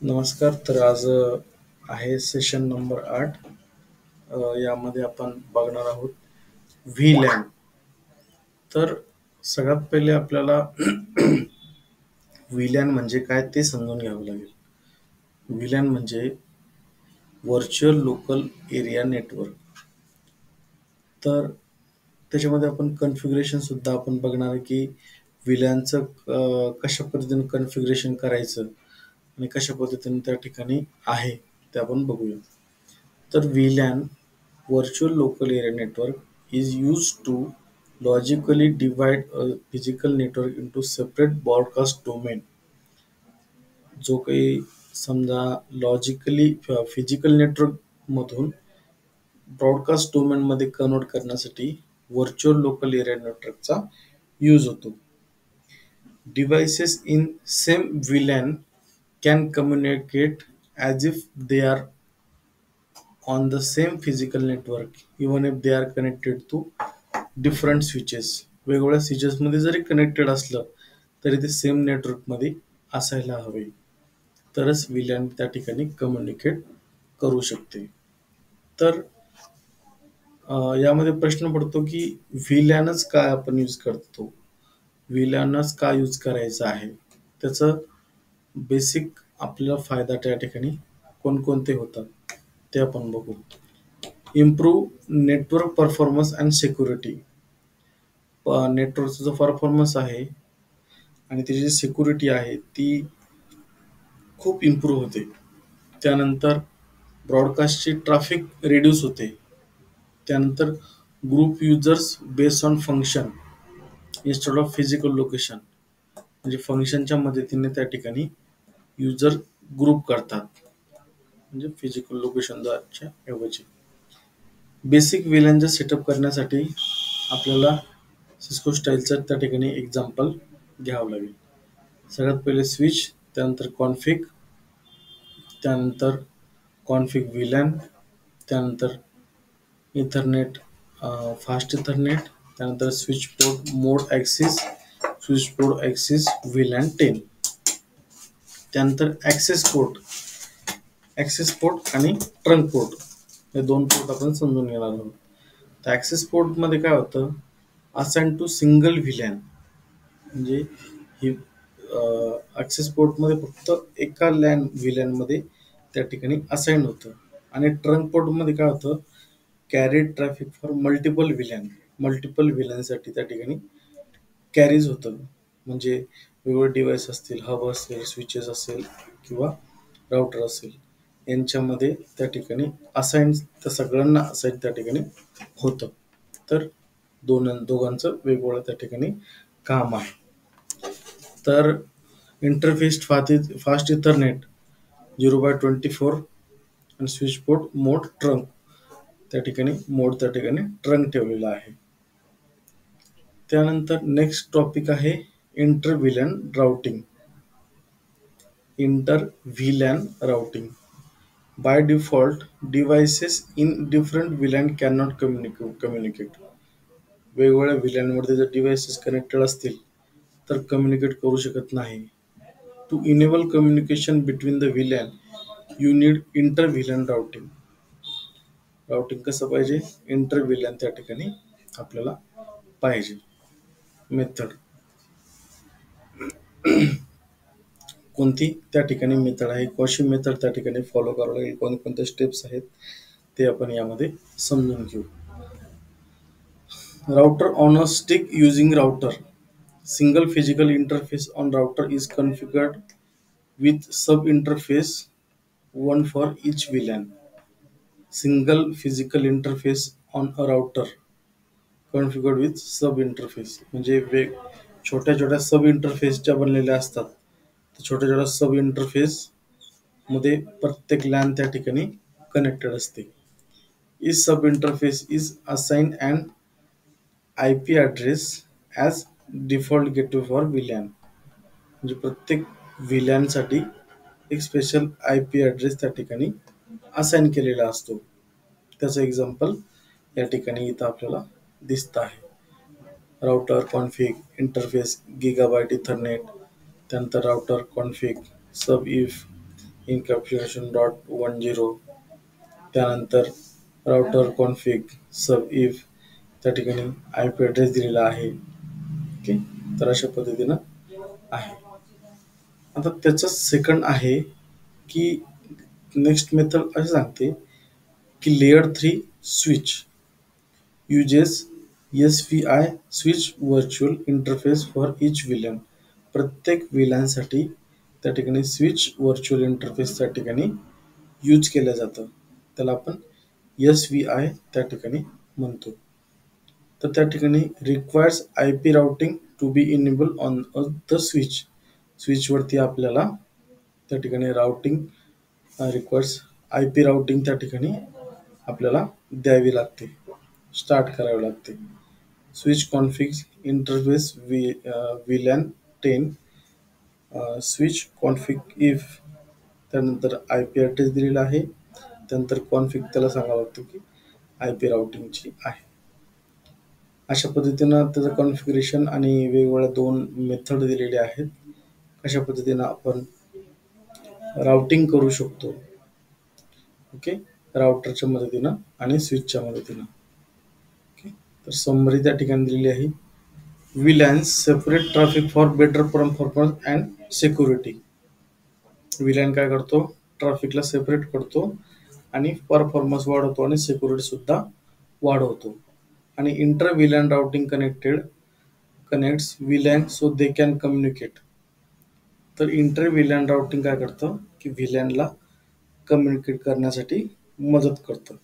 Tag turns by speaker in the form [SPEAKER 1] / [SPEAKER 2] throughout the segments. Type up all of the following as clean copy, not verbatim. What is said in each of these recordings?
[SPEAKER 1] नमस्कार. तर आज आहे सेशन नंबर 8. यामध्ये आपण बघणार आहोत व्हीलॅन. तर सगळ्यात पहिले आपल्याला व्हीलॅन म्हणजे काय ते समजून घ्यावं लागेल. व्हीलॅन म्हणजे व्हर्च्युअल लोकल एरिया नेटवर्क. तर त्याच्यामध्ये आपण कन्फिगरेशन सुद्धा आपण बघणार आहे की व्हीलॅनचं कशा पद्धतीने कन्फिगरेशन करायचं आणि कशा पद्धतीने त्या ठिकाणी आहे ते आपण बघूया. तर VLAN, Virtual Local Area Network, is used to logically divide a physical network into separate broadcast domain. जो काही समजा लॉजिकली फिजिकल नेटवर्क मधून ब्रॉडकास्ट डोमेन मध्ये कन्वर्ट करण्यासाठी व्हर्च्युअल लोकल एरिया नेटवर्कचा यूज होतो. Devices in same VLAN can communicate as if they are on the same physical network even if they are connected to different switches. वेगवेगळ्या स्विचेसमध्ये जरी connected असलं तरी ते same नेटवर्कमध्ये असायला हवे, तरच VLAN त्या ठिकाणी कम्युनिकेट करू शकते. तर यामध्ये प्रश्न पडतो की VLANच काय आपण यूज करतो, VLANच का यूज करायचं आहे, त्याचं बेसिक आपल्याला फायदा त्या ठिकाणी कोणकोणते होतात ते आपण बघू. Improve network performance and security. नेटवर्कचा जो परफॉर्मन्स आहे आणि त्याची जी सिक्युरिटी आहे ती खूप इम्प्रूव्ह होते. त्यानंतर ब्रॉडकास्टची ट्रॅफिक रिड्यूस होते. त्यानंतर group users based on function instead of physical location. म्हणजे फंक्शनच्या मदतीने त्या ठिकाणी युजर ग्रुप करतात, म्हणजे फिजिकल लोकेशनच्या ऐवजी. बेसिक व्हीलॅनचा सेटअप करण्यासाठी आपल्याला सिस्को स्टाईलचं त्या ठिकाणी एक्झाम्पल घ्यावं लागेल. सगळ्यात पहिले स्विच, त्यानंतर कॉन्फिग, त्यानंतर कॉन्फिग व्हीलॅन, त्यानंतर इथरनेट, फास्ट इथरनेट, त्यानंतर स्विच पोर्ट मोड ॲक्सिस, स्विच पोर्ट ॲक्सिस व्हीलॅन 10. त्यानंतर ॲक्सेस पोर्ट आणि ट्रंक पोर्ट हे दोन पोर्ट आपण समजून घेणार आहोत. तर ॲक्सेस पोर्टमध्ये काय होतं, असाइन टू सिंगल व्हीलॅन. म्हणजे ही ॲक्सेस पोर्टमध्ये फक्त एका व्हीलॅनमध्ये त्या ठिकाणी असाइन होतं. आणि ट्रंक पोर्टमध्ये काय होतं, कॅरीड ट्रॅफिक फॉर मल्टिपल व्हीलॅनसाठी त्या ठिकाणी कॅरीज होतं. म्हणजे वेगवेगळे डिव्हाइस असतील, हब असेल, स्विचेस असेल किंवा राउटर असेल, यांच्यामध्ये त्या ठिकाणी असाइन, त्या सगळ्यांना असाइन त्या ठिकाणी होतं. तर दोघांचं वेगवेगळं त्या ठिकाणी काम आहे. तर इंटरफेस फास्ट इथरनेट 0x24 आणि स्विच पोर्ट मोड ट्रंक त्या ठिकाणी ट्रंक ठेवलेला आहे. त्यानंतर नेक्स्ट टॉपिक आहे inter VLAN routing. By default devices in different VLAN cannot communicate. वेगवेगळ्या व्हीलॅनमध्ये जर डिव्हाइसेस कनेक्टेड असतील तर कम्युनिकेट करू शकत नाही. To enable communication between the VLAN you need inter VLAN routing कसं पाहिजे, इंटर व्हीलॅन त्या ठिकाणी आपल्याला पाहिजे. मेथड कोणती त्या ठिकाणी मेथड आहे, कशी मेथड त्या ठिकाणी फॉलो करावं लागेल, कोणकोणते स्टेप्स आहेत ते आपण यामध्ये समजून घेऊ. Router on a stick using router. Single physical interface on router is configured with sub-interface, one for each VLAN. Single physical interface on a router configured with sub-interface. म्हणजे छोट्या छोट्या सब इंटरफेसच्या बनलेल्या असतात. तर छोट्या छोट्या सब इंटरफेस मध्ये प्रत्येक लॅन त्या ठिकाणी कनेक्टेड असते. Each sub interface is assigned an IP address as default gateway for VLAN. म्हणजे प्रत्येक व्हीलॅनसाठी एक स्पेशल IP ॲड्रेस त्या ठिकाणी असाइन केलेला असतो. त्याचं एक्झाम्पल या ठिकाणी इथं आपल्याला दिसत आहे. Router config interface gigabyte Ethernet, त्यानंतर राउटर कॉन्फिग सब इफ इनकॅप्च्युलेशन .10, त्यानंतर राउटर कॉन्फिग सब इफ, त्या ठिकाणी आय पी ॲड्रेस दिलेला आहे. ओके, तर अशा पद्धतीनं आहे. आता त्याचं सेकंड आहे की नेक्स्ट मेथड असे सांगते की layer 3 switch uses SVI switch virtual interface for each villain. प्रत्येक विलॅनसाठी त्या ठिकाणी स्विच व्हर्च्युअल इंटरफेस त्या ठिकाणी यूज केलं जातं. त्याला आपण SVI त्या ठिकाणी म्हणतो. तर त्या ठिकाणी requires I P routing to be enable on the switch. स्विचवरती आपल्याला त्या ठिकाणी routing requires I P routing त्या ठिकाणी आपल्याला द्यावी लागते, स्टार्ट करावी लागते. Switch config interface VLAN 10 switch config if, त्यानंतर आय पी ॲड्रेस दिलेला आहे, त्यानंतर कॉन्फिग त्याला सांगावं लागतं की आय पी राउटिंगची आहे. अशा पद्धतीनं त्याचं कॉन्फिगरेशन आणि वेगवेगळ्या 2 मेथड दिलेले आहेत. अशा पद्धतीनं आपण राउटिंग करू शकतो. ओके, राउटरच्या मदतीनं आणि स्विचच्या मदतीनं. ओके, तर समरी त्या ठिकाणी दिलेली आहे. VLANs separate traffic for better performance and security. VLAN काय करतो, ट्रॅफिकला सेपरेट करतो आणि परफॉर्मन्स वाढवतो आणि सिक्युरिटी सुद्धा वाढवतो. आणि inter VLAN routing connects VLAN so they can communicate. तर इंटर VLAN राउटिंग काय करतं की VLANला कम्युनिकेट करण्यासाठी मदत करतं.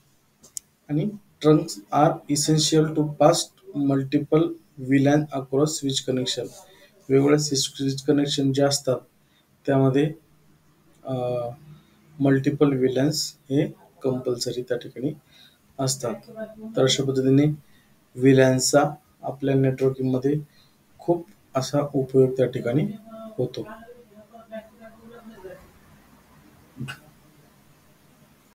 [SPEAKER 1] आणि trunks are essential to pass multiple VLAN across switch connection. वेगवेगळ्या स्विच कनेक्शन जे असतात त्यामध्ये मल्टिपल VLANs हे कंपल्सरी त्या ठिकाणी असतात. तर अशा पद्धतीने VLANचा आपल्या नेटवर्किंगमध्ये खूप असा उपयोग त्या ठिकाणी होतो.